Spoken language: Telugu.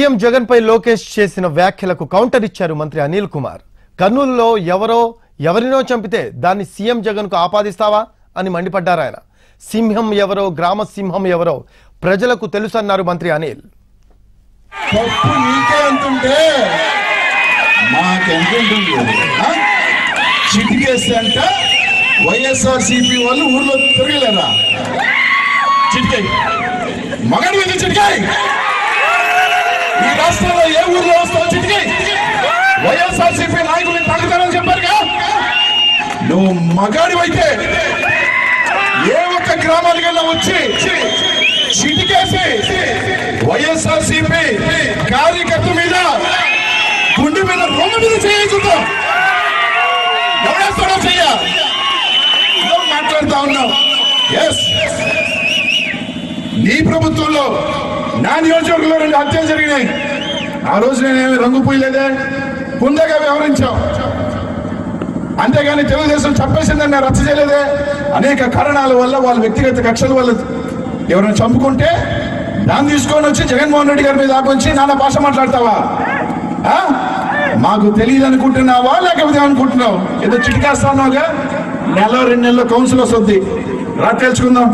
సీఎం జగన్ పై లోకేష్ చేసిన వ్యాఖ్యలకు కౌంటర్ ఇచ్చారు మంత్రి అనిల్ కుమార్. కర్నూలులో ఎవరినో చంపితే దాన్ని సీఎం జగన్ కు ఆపాదిస్తావా అని మండిపడ్డారు ఆయన. సింహం ఎవరో గ్రామ సింహం ఎవరో ప్రజలకు తెలుసన్నారు మంత్రి అనిల్. వైఎస్ఆర్సీపీ వాళ్ళు ఊర్లో తిరగలేరా? చిటికాయి మగడి మీద చిటికాయి. ఈ రాష్ట్రంలో ఏ ఊర్లో వస్తావు చిటికాయి? వైఎస్ఆర్సీపీ నాయకులు తాగుతారని చెప్పారుగా. నువ్వు మగాడివైతే ఏ ఒక్క గ్రామానికైనా వచ్చి చిటికేసి వైఎస్ఆర్సీపీ కార్యకర్త మీద గుండె మీద రొమ్మ మీద చేయించుతాం. ఎవరేస్తాడో చెయ్య మాట్లాడుతా ఉన్నావు. నీ ప్రభుత్వంలో నా నియోజకవర్గంలో 2 హత్యలు జరిగినాయి. ఆ రోజు నేనేమి రంగు పూయలేదే, ముందుగా వ్యవహరించాం. అంతేగాని తెలుగుదేశం చెప్పేసిందని నేను రచ్చ చేయలేదే. అనేక కారణాల వల్ల వాళ్ళ వ్యక్తిగత కక్షల వల్ల ఎవరైనా చంపుకుంటే దాన్ని తీసుకొని వచ్చి జగన్మోహన్ రెడ్డి గారి మీద ఆపొచ్చి నాన్న భాష మాట్లాడతావా? మాకు తెలియదు అనుకుంటున్నావా లేకపోతే అనుకుంటున్నావు? ఏదో చిటికేస్తా ఉన్నావుగా. 1-2 నెలల్లో కౌన్సిల్ వస్తుంది, రా తెలుసుకుందాం.